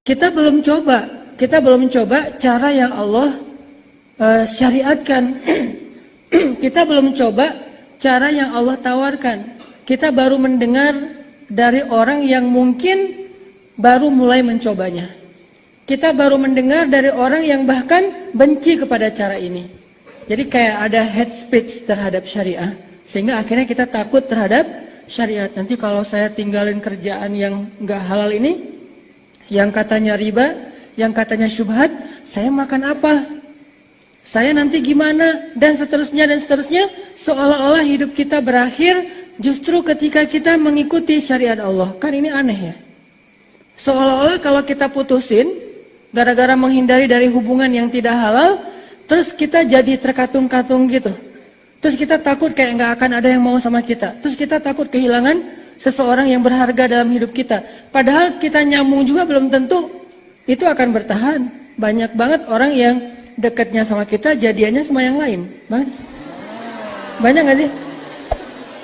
kita belum coba cara yang Allah syariatkan. Kita belum coba cara yang Allah tawarkan. Kita baru mendengar dari orang yang mungkin baru mulai mencobanya. Kita baru mendengar dari orang yang bahkan benci kepada cara ini. Jadi kayak ada hate speech terhadap syariah. Sehingga akhirnya kita takut terhadap syariat. Nanti kalau saya tinggalin kerjaan yang nggak halal ini, yang katanya riba, yang katanya syubhat, saya makan apa? Saya nanti gimana? Dan seterusnya, seolah-olah hidup kita berakhir justru ketika kita mengikuti syariat Allah. Kan ini aneh ya? Seolah-olah kalau kita putusin, gara-gara menghindari dari hubungan yang tidak halal, terus kita jadi terkatung-katung gitu. Terus kita takut kayak nggak akan ada yang mau sama kita. Terus kita takut kehilangan seseorang yang berharga dalam hidup kita. Padahal kita nyambung juga belum tentu itu akan bertahan. Banyak banget orang yang dekatnya sama kita, jadiannya sama yang lain. Banyak nggak sih?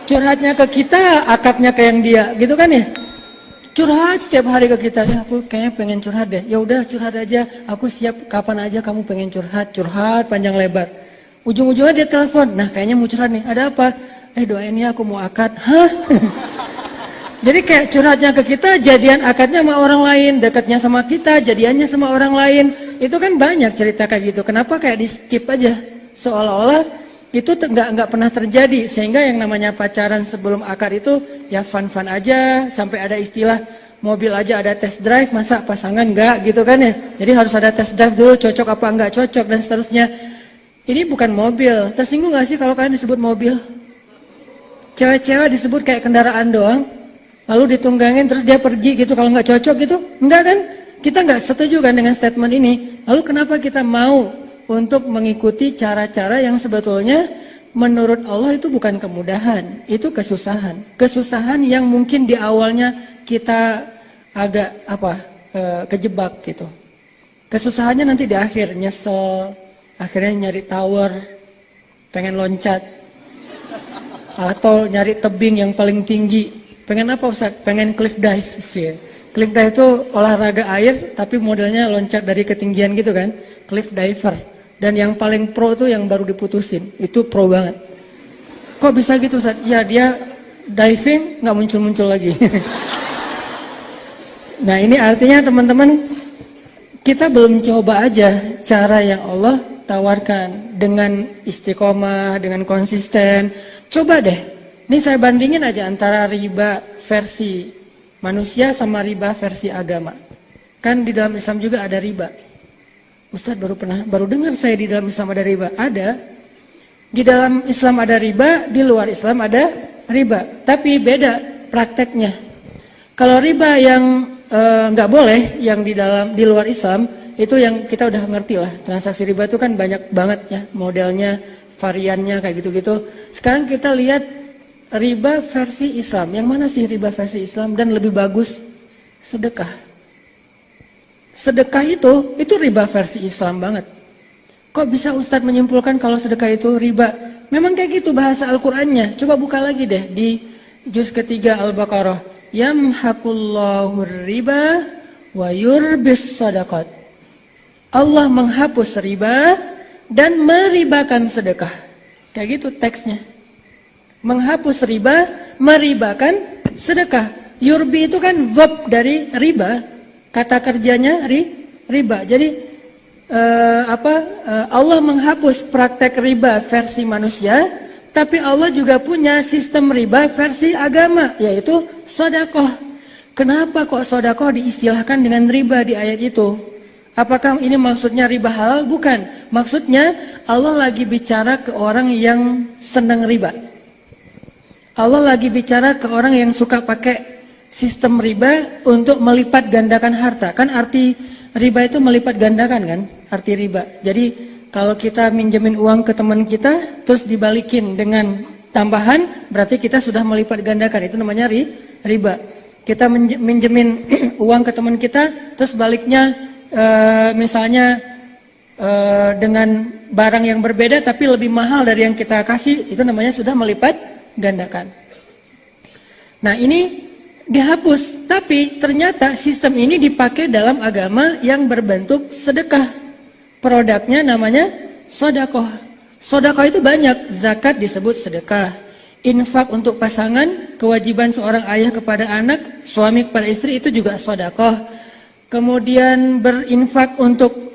Curhatnya ke kita, akadnya ke yang dia, gitu kan ya? Curhat setiap hari ke kita, ya aku kayaknya pengen curhat deh. Ya udah curhat aja, aku siap kapan aja kamu pengen curhat panjang lebar. Ujung-ujungnya dia telepon, nah kayaknya mau curhat nih, ada apa? Doain ya aku mau akad. Hah? Jadi kayak curhatnya ke kita, jadian akadnya sama orang lain, dekatnya sama kita, jadiannya sama orang lain. Itu kan banyak cerita kayak gitu. Kenapa kayak di skip aja? Seolah-olah itu nggak pernah terjadi. Sehingga yang namanya pacaran sebelum akad itu ya fun-fun aja. Sampai ada istilah mobil aja ada test drive, masa pasangan nggak gitu kan ya? Jadi harus ada test drive dulu, cocok apa nggak cocok dan seterusnya. Ini bukan mobil. Tersinggung nggak sih kalau kalian disebut mobil? Cewek-cewek disebut kayak kendaraan doang. Lalu ditunggangin terus dia pergi gitu kalau nggak cocok gitu. Enggak kan? Kita nggak setuju kan dengan statement ini. Lalu kenapa kita mau untuk mengikuti cara-cara yang sebetulnya menurut Allah itu bukan kemudahan, itu kesusahan. Kesusahan yang mungkin di awalnya kita agak kejebak gitu. Kesusahannya nanti di akhir nyesel, akhirnya nyari tower, pengen loncat, atau nyari tebing yang paling tinggi. Pengen apa Ustaz? Pengen cliff dive. Cliff dive itu olahraga air tapi modelnya loncat dari ketinggian gitu kan. Cliff diver. Dan yang paling pro itu yang baru diputusin. Itu pro banget. Kok bisa gitu Ustaz? Ya dia diving nggak muncul-muncul lagi. Nah ini artinya teman-teman, kita belum coba aja cara yang Allah tawarkan dengan istiqomah, dengan konsisten. Coba deh. Ini saya bandingin aja antara riba versi manusia sama riba versi agama. Kan di dalam Islam juga ada riba. Ustadz baru dengar saya di dalam Islam ada riba. Ada. Di dalam Islam ada riba, di luar Islam ada riba. Tapi beda prakteknya. Kalau riba yang nggak boleh, yang di luar Islam, itu yang kita udah ngerti lah. Transaksi riba itu kan banyak banget ya modelnya, variannya kayak gitu-gitu. Sekarang kita lihat riba versi Islam. Yang mana sih riba versi Islam dan lebih bagus? Sedekah. Sedekah itu riba versi Islam banget. Kok bisa Ustadz menyimpulkan kalau sedekah itu riba? Memang kayak gitu bahasa Al-Qur'annya. Coba buka lagi deh di juz ketiga Al-Baqarah. Yamhaqullahu riba wa yurbis sadaqat. Allah menghapus riba dan meribakan sedekah. Kayak gitu teksnya. Menghapus riba, meribakan sedekah. Yurbi itu kan verb dari riba. Kata kerjanya riba. Jadi Allah menghapus praktek riba versi manusia, tapi Allah juga punya sistem riba versi agama, yaitu sedekah. Kenapa kok sedekah diistilahkan dengan riba di ayat itu? Apakah ini maksudnya riba halal? Bukan. Maksudnya Allah lagi bicara ke orang yang senang riba. Allah lagi bicara ke orang yang suka pakai sistem riba untuk melipat gandakan harta. Kan arti riba itu melipat gandakan kan? Arti riba. Jadi kalau kita minjemin uang ke teman kita, terus dibalikin dengan tambahan, berarti kita sudah melipat gandakan. Itu namanya riba. Kita minjemin uang ke teman kita, terus baliknya misalnya dengan barang yang berbeda tapi lebih mahal dari yang kita kasih, itu namanya sudah melipat gandakan. Nah ini dihapus. Tapi ternyata sistem ini dipakai dalam agama yang berbentuk sedekah. Produknya namanya sodakoh. Sodakoh itu banyak. Zakat disebut sedekah. Infak untuk pasangan, kewajiban seorang ayah kepada anak, suami kepada istri itu juga sodakoh. Kemudian berinfak untuk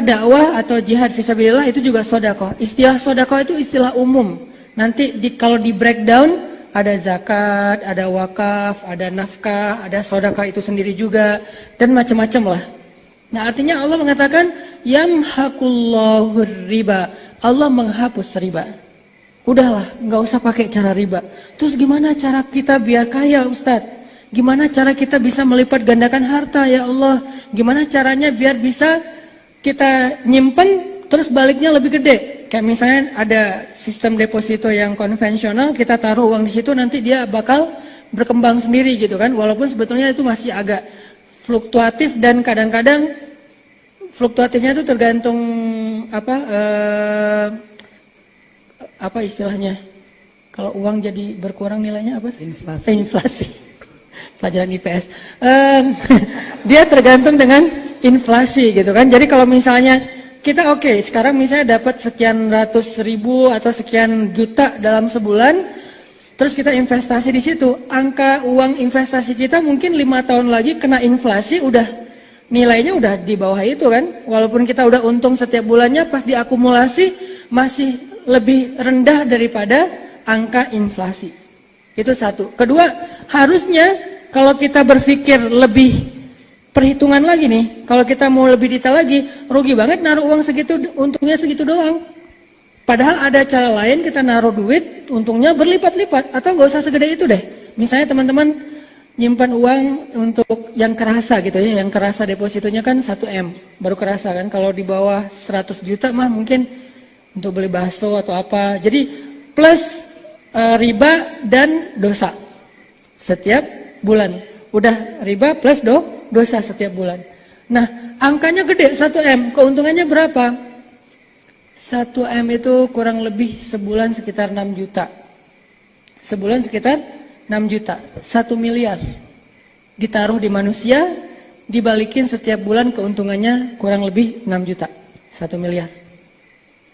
dakwah atau jihad fisabilillah itu juga sodakoh. Istilah sodakoh itu istilah umum. Nanti kalau di breakdown ada zakat, ada wakaf, ada nafkah, ada sodakoh itu sendiri juga, dan macam-macam lah. Nah artinya Allah mengatakan yamhaqullahu riba, Allah menghapus riba. Udahlah, nggak usah pakai cara riba. Terus gimana cara kita biar kaya, Ustadz? Gimana cara kita bisa melipat gandakan harta, ya Allah? Gimana caranya biar bisa kita nyimpen terus baliknya lebih gede? Kayak misalnya ada sistem deposito yang konvensional, kita taruh uang di situ, nanti dia bakal berkembang sendiri gitu kan. Walaupun sebetulnya itu masih agak fluktuatif dan kadang-kadang fluktuatifnya itu tergantung apa istilahnya? Kalau uang jadi berkurang nilainya apa? Inflasi. Inflasi. Pelajaran IPS. Dia tergantung dengan inflasi gitu kan. Jadi kalau misalnya kita sekarang misalnya dapat sekian ratus ribu atau sekian juta dalam sebulan, terus kita investasi di situ, angka uang investasi kita mungkin 5 tahun lagi kena inflasi udah nilainya udah di bawah itu kan. Walaupun kita udah untung setiap bulannya, pas diakumulasi masih lebih rendah daripada angka inflasi. Itu satu. Kedua, harusnya kalau kita berpikir lebih perhitungan lagi nih, kalau kita mau lebih detail lagi, rugi banget naruh uang segitu, untungnya segitu doang. Padahal ada cara lain, kita naruh duit, untungnya berlipat-lipat, atau gak usah segede itu deh. Misalnya teman-teman nyimpan uang untuk yang kerasa gitu ya, yang kerasa depositonya kan 1M, baru kerasa kan. Kalau di bawah 100 juta mah mungkin untuk beli bakso atau apa. Jadi plus riba dan dosa setiap bulan. Udah riba plus dosa setiap bulan. Nah, angkanya gede, 1M. Keuntungannya berapa? 1M itu kurang lebih sebulan sekitar 6 juta. Sebulan sekitar 6 juta. 1 miliar. Ditaruh di manusia, dibalikin setiap bulan keuntungannya kurang lebih 6 juta. 1 miliar.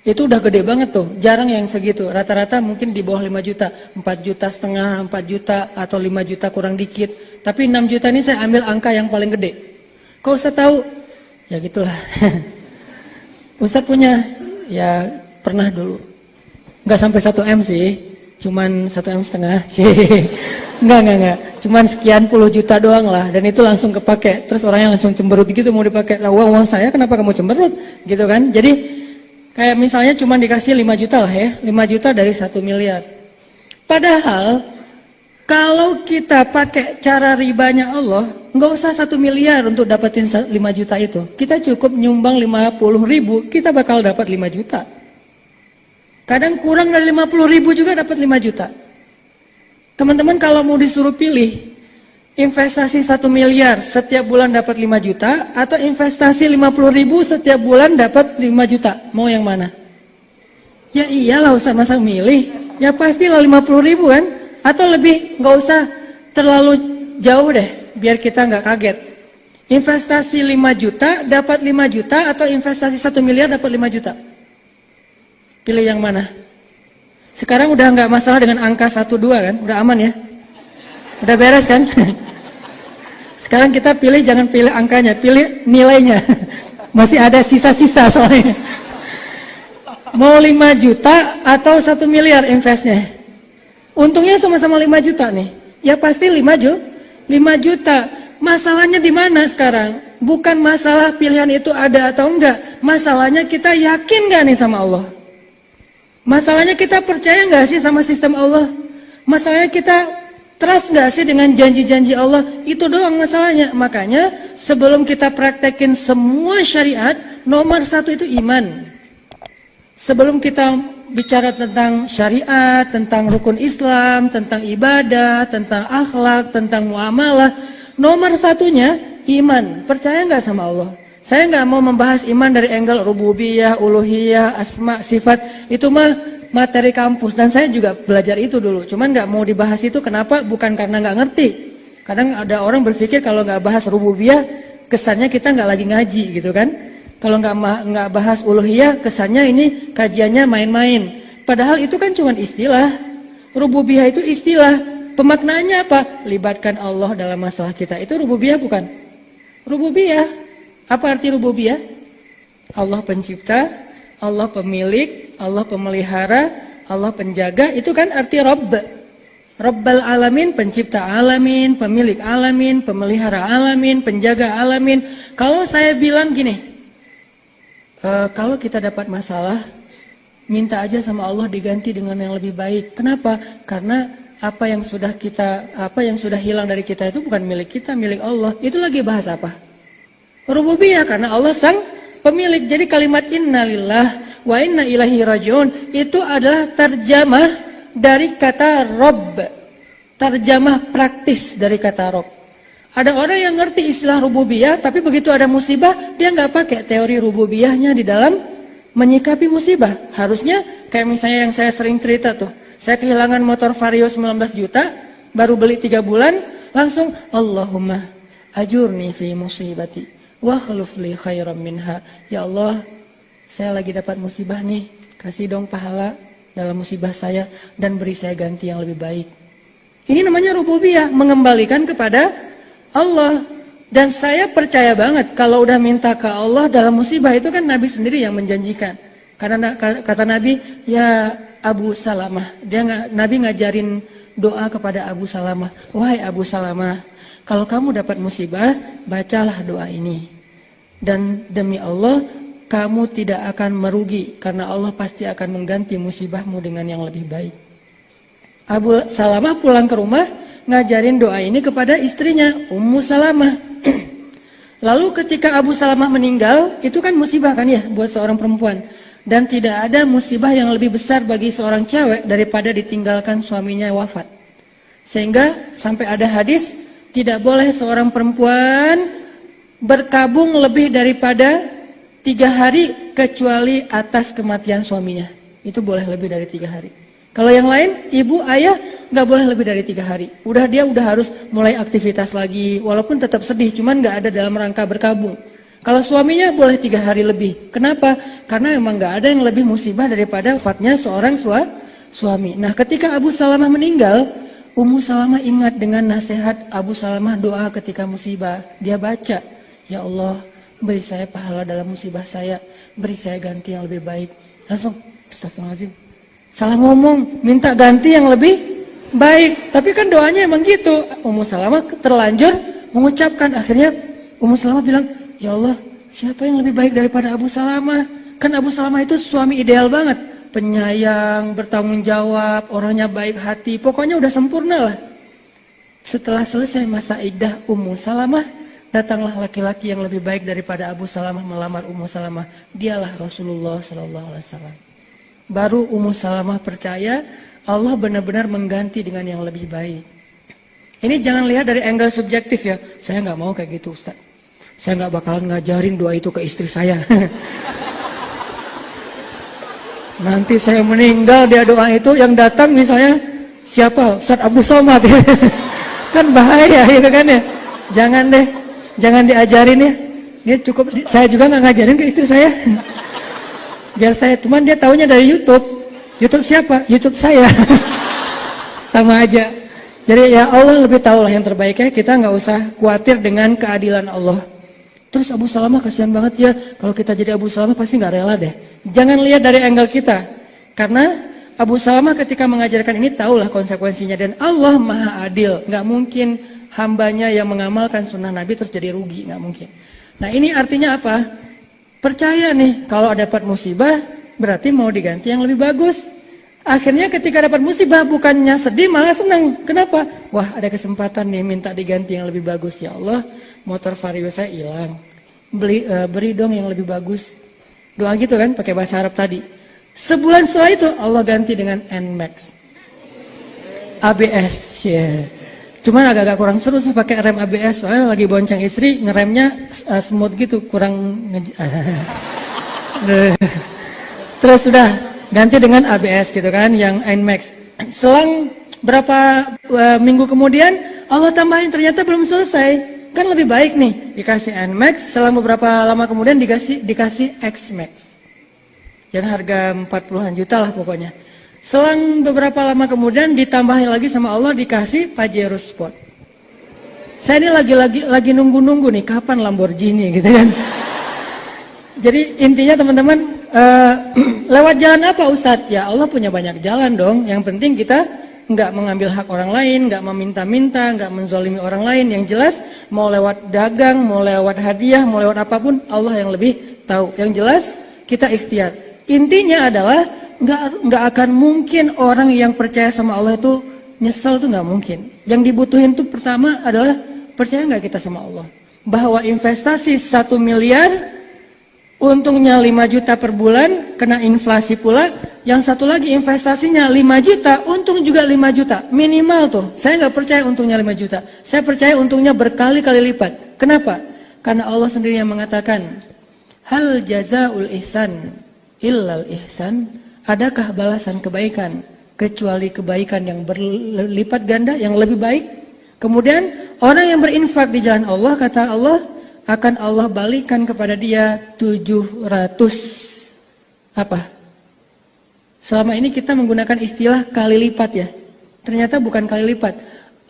Itu udah gede banget tuh, jarang yang segitu. Rata-rata mungkin di bawah 5 juta, 4 juta setengah, 4 juta atau 5 juta kurang dikit. Tapi 6 juta ini saya ambil angka yang paling gede. Kok Ustaz tahu? Ya gitulah. Ustaz punya, ya pernah dulu. Nggak sampai 1M sih, cuman 1M setengah sih. Enggak. Cuman sekian puluh juta doang lah, dan itu langsung kepake. Terus orangnya langsung cemberut gitu mau dipakai. Lah uang saya kenapa kamu cemberut? Gitu kan. Jadi kayak misalnya cuma dikasih 5 juta lah ya, 5 juta dari 1 miliar. Padahal kalau kita pakai cara ribanya Allah, nggak usah 1 miliar untuk dapetin 5 juta itu. Kita cukup nyumbang 50 ribu, kita bakal dapat 5 juta. Kadang kurang dari 50 ribu juga dapat 5 juta. Teman-teman kalau mau disuruh pilih, investasi 1 miliar setiap bulan dapat 5 juta atau investasi 50 ribu setiap bulan dapat 5 juta, mau yang mana? Ya iyalah Ustaz, masa milih? Ya pastilah 50 ribu kan? Atau lebih, nggak usah terlalu jauh deh, biar kita nggak kaget. Investasi 5 juta dapat 5 juta atau investasi 1 miliar dapat 5 juta? Pilih yang mana? Sekarang udah nggak masalah dengan angka 1-2 kan? Udah aman ya? Udah beres kan? Sekarang kita pilih, jangan pilih angkanya, pilih nilainya. Masih ada sisa-sisa soalnya. Mau 5 juta atau 1 miliar investnya? Untungnya sama-sama 5 juta nih. Ya pasti 5 juta. Masalahnya di mana sekarang? Bukan masalah pilihan itu ada atau enggak. Masalahnya kita yakin gak nih sama Allah? Masalahnya kita percaya gak sih sama sistem Allah? Masalahnya kita trust gak sih dengan janji-janji Allah? Itu doang masalahnya. Makanya sebelum kita praktekin semua syariat, nomor 1 itu iman. Sebelum kita bicara tentang syariat, tentang rukun Islam, tentang ibadah, tentang akhlak, tentang muamalah, nomor 1-nya iman. Percaya gak sama Allah? Saya nggak mau membahas iman dari angle rububiyah, uluhiyah, asma, sifat. Itu mah materi kampus dan saya juga belajar itu dulu. Cuman nggak mau dibahas itu, kenapa? Bukan karena nggak ngerti. Kadang ada orang berpikir kalau nggak bahas rububiyah, kesannya kita nggak lagi ngaji gitu kan. Kalau nggak bahas uluhiyah, kesannya ini kajiannya main-main. Padahal itu kan cuma istilah. Rububiyah itu istilah. Pemaknaannya apa? Libatkan Allah dalam masalah kita. Itu rububiyah bukan? Rububiyah. Apa arti rububiyah? Allah pencipta, Allah pemilik, Allah pemelihara, Allah penjaga. Itu kan arti Rabb. Rabbal alamin, pencipta alamin, pemilik alamin, pemelihara alamin, penjaga alamin. Kalau saya bilang gini, kalau kita dapat masalah, minta aja sama Allah diganti dengan yang lebih baik. Kenapa? Karena apa yang sudah hilang dari kita itu bukan milik kita, milik Allah. Itu lagi bahas apa? Rububiyah, karena Allah sang pemilik. Jadi kalimat innalillah wa inna ilaihi rajiun itu adalah terjemah dari kata Rabb, terjemah praktis dari kata Rabb. Ada orang yang ngerti istilah rububiyah, tapi begitu ada musibah, dia nggak pakai teori rububiyahnya di dalam menyikapi musibah. Harusnya kayak misalnya yang saya sering cerita tuh, saya kehilangan motor Vario 19 juta, baru beli 3 bulan, langsung Allahumma ajurni fi musibati wa khluf li khairam minha. Ya Allah, saya lagi dapat musibah nih, kasih dong pahala dalam musibah saya dan beri saya ganti yang lebih baik. Ini namanya rububiyah, mengembalikan kepada Allah. Dan saya percaya banget kalau udah minta ke Allah dalam musibah itu kan Nabi sendiri yang menjanjikan. Karena kata Nabi, ya Abu Salamah, Nabi ngajarin doa kepada Abu Salamah. Wahai Abu Salamah, kalau kamu dapat musibah, bacalah doa ini. Dan demi Allah, kamu tidak akan merugi karena Allah pasti akan mengganti musibahmu dengan yang lebih baik. Abu Salamah pulang ke rumah ngajarin doa ini kepada istrinya Ummu Salamah. Lalu ketika Abu Salamah meninggal, itu kan musibah kan ya buat seorang perempuan. Dan tidak ada musibah yang lebih besar bagi seorang cewek daripada ditinggalkan suaminya wafat. Sehingga sampai ada hadis, tidak boleh seorang perempuan berkabung lebih daripada 3 hari kecuali atas kematian suaminya. Itu boleh lebih dari 3 hari. Kalau yang lain, ibu, ayah, nggak boleh lebih dari 3 hari. Dia udah harus mulai aktivitas lagi, walaupun tetap sedih, cuman nggak ada dalam rangka berkabung. Kalau suaminya boleh 3 hari lebih. Kenapa? Karena memang nggak ada yang lebih musibah daripada wafatnya seorang suami. Nah, ketika Abu Salamah meninggal, Ummu Salamah ingat dengan nasihat Abu Salamah doa ketika musibah. Dia baca, ya Allah, beri saya pahala dalam musibah saya, beri saya ganti yang lebih baik. Langsung, astagfirullahaladzim, salah ngomong, minta ganti yang lebih baik. Tapi kan doanya emang gitu. Ummu Salamah terlanjur mengucapkan. Akhirnya Ummu Salamah bilang, ya Allah, siapa yang lebih baik daripada Abu Salamah? Kan Abu Salamah itu suami ideal banget, penyayang, bertanggung jawab, orangnya baik hati, pokoknya udah sempurna lah. Setelah selesai masa iddah Ummu Salamah, datanglah laki-laki yang lebih baik daripada Abu Salamah melamar Ummu Salamah. Dialah Rasulullah SAW. Baru Ummu Salamah percaya Allah benar-benar mengganti dengan yang lebih baik. Ini jangan lihat dari angle subjektif ya. Saya nggak mau kayak gitu, Ustaz. Saya nggak bakalan ngajarin doa itu ke istri saya. Nanti saya meninggal, dia doa itu yang datang misalnya siapa? Ustaz Abdul Somad. Kan bahaya itu kan ya. Jangan deh. Jangan diajarin ya. Dia cukup, saya juga nggak ngajarin ke istri saya. Biar saya, cuman dia taunya dari YouTube. YouTube siapa? YouTube saya. Sama aja. Jadi ya Allah lebih tahu lah yang terbaik ya. Kita nggak usah khawatir dengan keadilan Allah. Terus Abu Salamah kasihan banget ya. Kalau kita jadi Abu Salamah pasti nggak rela deh. Jangan lihat dari angle kita. Karena Abu Salamah ketika mengajarkan ini tahulah konsekuensinya. Dan Allah maha adil. Nggak mungkin hambanya yang mengamalkan sunnah Nabi terus jadi rugi, nggak mungkin. Nah ini artinya apa? Percaya nih, kalau dapat musibah berarti mau diganti yang lebih bagus. Akhirnya ketika dapat musibah bukannya sedih malah senang. Kenapa? Wah ada kesempatan nih minta diganti yang lebih bagus. Ya Allah, motor Vario saya hilang. Beri dong yang lebih bagus. Doa gitu kan pakai bahasa Arab tadi. Sebulan setelah itu Allah ganti dengan NMAX ABS. Yeah. Cuman agak-agak kurang seru sih pakai rem ABS, soalnya lagi bonceng istri, ngeremnya smooth gitu, kurang Terus sudah ganti dengan ABS gitu kan, yang NMAX. Selang berapa minggu kemudian Allah tambahin ternyata belum selesai. Kan lebih baik nih, dikasih N-Max, selama beberapa lama kemudian dikasih X-Max. Yang harga 40-an juta lah pokoknya. Selang beberapa lama kemudian ditambahin lagi sama Allah, dikasih Pajero Sport. Saya ini lagi nunggu-nunggu nih, kapan Lamborghini gitu kan. Jadi intinya teman-teman, lewat jalan apa Ustadz? Ya Allah punya banyak jalan dong, yang penting kita nggak mengambil hak orang lain, nggak meminta-minta, nggak menzalimi orang lain. Yang jelas mau lewat dagang, mau lewat hadiah, mau lewat apapun, Allah yang lebih tahu. Yang jelas kita ikhtiar. Intinya adalah nggak akan mungkin orang yang percaya sama Allah itu nyesel, tuh nggak mungkin. Yang dibutuhin tuh pertama adalah percaya nggak kita sama Allah, bahwa investasi 1 miliar untungnya 5 juta per bulan, kena inflasi pula. Yang satu lagi investasinya 5 juta, untung juga 5 juta. Minimal tuh, saya nggak percaya untungnya 5 juta. Saya percaya untungnya berkali-kali lipat. Kenapa? Karena Allah sendiri yang mengatakan, hal jazaul ihsan illal ihsan. Adakah balasan kebaikan kecuali kebaikan yang berlipat ganda, yang lebih baik? Kemudian orang yang berinfak di jalan Allah, kata Allah, akan Allah balikan kepada dia 700 apa? Selama ini kita menggunakan istilah kali lipat ya. Ternyata bukan kali lipat.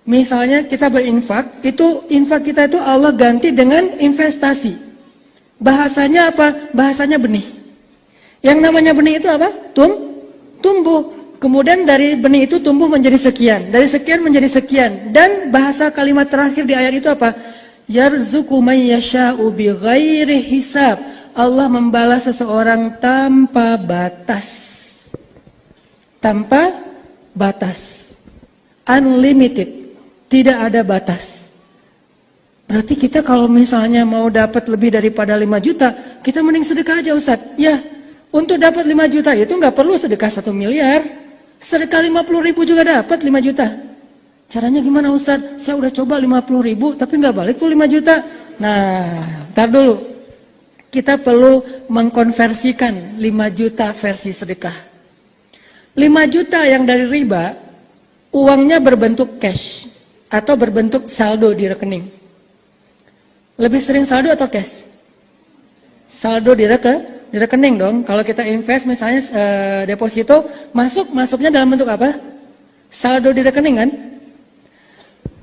Misalnya kita berinfak, itu infak kita itu Allah ganti dengan investasi. Bahasanya apa? Bahasanya benih. Yang namanya benih itu apa? Tumbuh. Kemudian dari benih itu tumbuh menjadi sekian. Dari sekian menjadi sekian. Dan bahasa kalimat terakhir di ayat itu apa? Yarzuqu may yasha'u bighairi hisab. Allah membalas seseorang tanpa batas. Tanpa batas. Unlimited. Tidak ada batas. Berarti kita kalau misalnya mau dapat lebih daripada 5 juta, kita mending sedekah aja Ustadz. Ya, untuk dapat 5 juta itu nggak perlu sedekah 1 miliar. Sedekah 50.000 juga dapat 5 juta. Caranya gimana Ustadz? Saya udah coba 50.000 tapi nggak balik tuh 5 juta. Nah, ntar dulu. Kita perlu mengkonversikan 5 juta versi sedekah. 5 juta yang dari riba, uangnya berbentuk cash atau berbentuk saldo di rekening. Lebih sering saldo atau cash? Saldo di rekening dong. Kalau kita invest misalnya deposito, masuknya dalam bentuk apa? Saldo di rekening kan?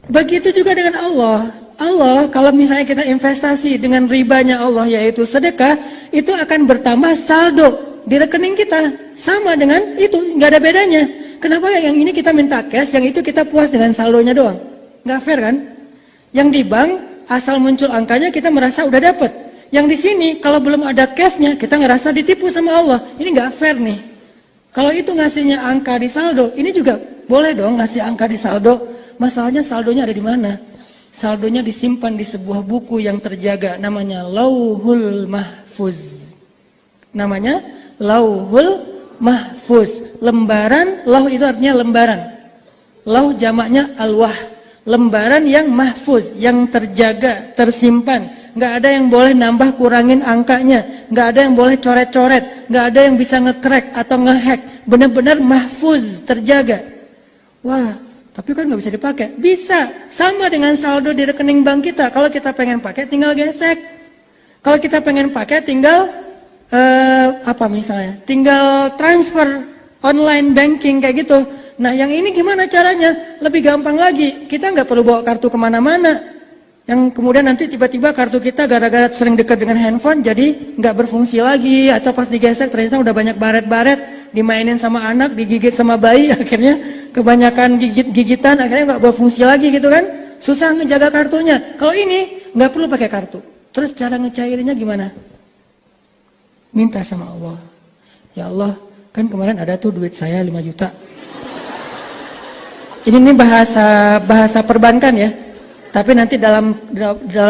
Begitu juga dengan Allah. Allah kalau misalnya kita investasi dengan ribanya Allah yaitu sedekah, itu akan bertambah saldo di rekening kita. Sama dengan itu, nggak ada bedanya. Kenapa yang ini kita minta cash, yang itu kita puas dengan saldonya doang? Nggak fair kan? Yang di bank asal muncul angkanya kita merasa udah dapet. Yang di sini kalau belum ada cashnya kita ngerasa ditipu sama Allah. Ini nggak fair nih. Kalau itu ngasihnya angka di saldo, ini juga boleh dong ngasih angka di saldo. Masalahnya saldonya ada di mana? Saldonya disimpan di sebuah buku yang terjaga, namanya Lauhul Mahfuz. Namanya Lauhul Mahfuz. Lembaran, lauh itu artinya lembaran. Lauh jamaknya alwah. Lembaran yang mahfuz, yang terjaga, tersimpan. Nggak ada yang boleh nambah kurangin angkanya. Nggak ada yang boleh coret-coret. Nggak ada yang bisa nge-crack atau nge-hack. Benar-benar mahfuz, terjaga. Wah, tapi kan nggak bisa dipakai. Bisa, sama dengan saldo di rekening bank kita. Kalau kita pengen pakai, tinggal gesek. Kalau kita pengen pakai, tinggal tinggal transfer online banking kayak gitu. Nah, yang ini gimana caranya? Lebih gampang lagi. Kita nggak perlu bawa kartu kemana-mana. Yang kemudian nanti tiba-tiba kartu kita gara-gara sering dekat dengan handphone jadi nggak berfungsi lagi. Atau pas digesek ternyata udah banyak baret-baret, dimainin sama anak, digigit sama bayi, akhirnya kebanyakan gigitan, akhirnya nggak berfungsi lagi gitu kan? Susah ngejaga kartunya. Kalau ini nggak perlu pakai kartu. Terus cara ngecairinnya gimana? Minta sama Allah. Ya Allah, kan kemarin ada tuh duit saya 5 juta. Ini bahasa perbankan ya. Tapi nanti dalam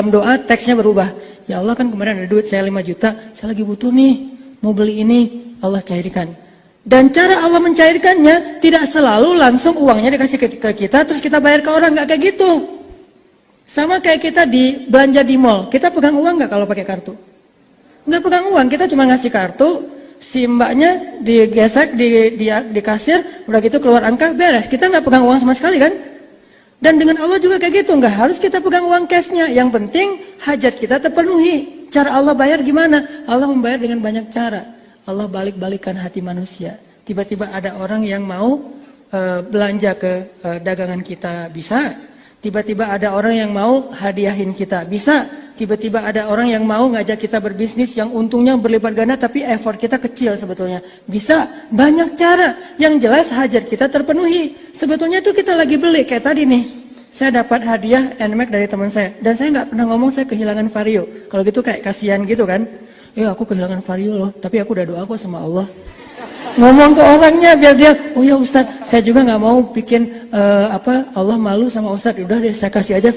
doa teksnya berubah. Ya Allah, kan kemarin ada duit saya 5 juta, saya lagi butuh nih, mau beli ini, Allah cairkan. Dan cara Allah mencairkannya tidak selalu langsung uangnya dikasih ke kita terus kita bayar ke orang, nggak kayak gitu. Sama kayak kita di belanja di mall, kita pegang uang nggak kalau pakai kartu? Nggak pegang uang, kita cuma ngasih kartu, si mbaknya digesek di kasir, udah gitu keluar angka, beres. Kita nggak pegang uang sama sekali kan? Dan dengan Allah juga kayak gitu, nggak harus kita pegang uang cashnya. Yang penting hajat kita terpenuhi. Cara Allah bayar gimana? Allah membayar dengan banyak cara. Allah balik-balikan hati manusia. Tiba-tiba ada orang yang mau belanja ke dagangan kita, bisa. Tiba-tiba ada orang yang mau hadiahin kita, bisa. Tiba-tiba ada orang yang mau ngajak kita berbisnis yang untungnya berlipat ganda tapi effort kita kecil sebetulnya. Bisa, banyak cara. Yang jelas hajat kita terpenuhi. Sebetulnya itu kita lagi beli, kayak tadi nih. Saya dapat hadiah NMAX dari teman saya. Dan saya nggak pernah ngomong saya kehilangan Vario. Kalau gitu kayak kasihan gitu kan. Ya aku kehilangan Vario loh, tapi aku udah doa kok sama Allah. Ngomong ke orangnya biar dia, oh ya Ustadz, saya juga nggak mau bikin Allah malu sama Ustadz. Udah deh, saya kasih aja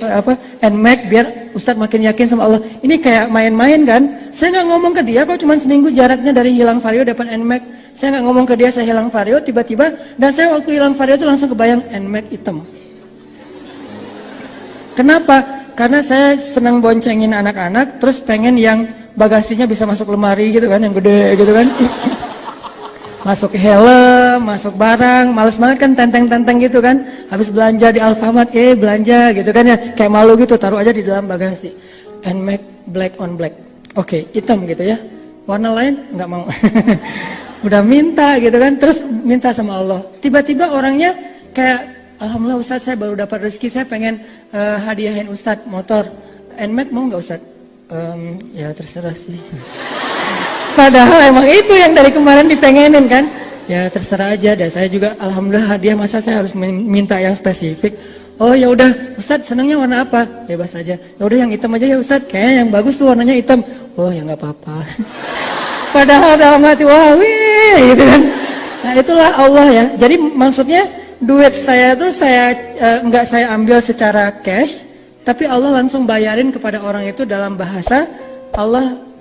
NMAX biar Ustadz makin yakin sama Allah. Ini kayak main-main kan? Saya nggak ngomong ke dia kok, cuma seminggu jaraknya dari hilang Vario dapat NMAX. Saya nggak ngomong ke dia saya hilang Vario, tiba-tiba dan saya waktu hilang Vario itu langsung kebayang NMAX hitam. Kenapa? Karena saya senang boncengin anak-anak, terus pengen yang bagasinya bisa masuk lemari gitu kan, yang gede gitu kan. Masuk helm, masuk barang, males banget kan tenteng-tenteng gitu kan. Habis belanja di Alfamart, belanja gitu kan ya. Kayak malu gitu, taruh aja di dalam bagasi. NMAX black on black. Oke, hitam gitu ya. Warna lain nggak mau. Udah minta gitu kan, terus minta sama Allah. Tiba-tiba orangnya kayak, alhamdulillah Ustadz saya baru dapat rezeki, saya pengen hadiahin Ustadz motor. NMAX mau nggak Ustadz? Ya terserah sih. Padahal emang itu yang dari kemarin dipengenin kan. Ya terserah aja deh, saya juga alhamdulillah hadiah, masa saya harus minta yang spesifik. Oh ya udah, Ustadz senangnya warna apa? Bebas aja. Ya udah yang hitam aja ya Ustadz, kayaknya yang bagus tuh warnanya hitam. Oh ya nggak apa-apa. Padahal dalam hati, wah wih gitu kan. Nah itulah Allah ya. Jadi maksudnya duit saya tuh nggak saya ambil secara cash, tapi Allah langsung bayarin kepada orang itu dalam bahasa Allah.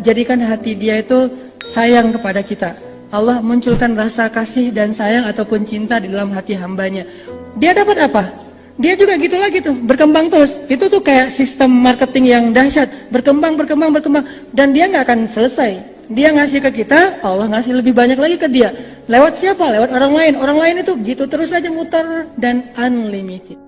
Jadikan hati dia itu sayang kepada kita. Allah munculkan rasa kasih dan sayang ataupun cinta di dalam hati hambanya. Dia dapat apa? Dia juga gitu lagi tuh, berkembang terus. Itu tuh kayak sistem marketing yang dahsyat, berkembang. Dan dia nggak akan selesai. Dia ngasih ke kita, Allah ngasih lebih banyak lagi ke dia. Lewat siapa? Lewat orang lain. Orang lain itu gitu terus saja muter dan unlimited.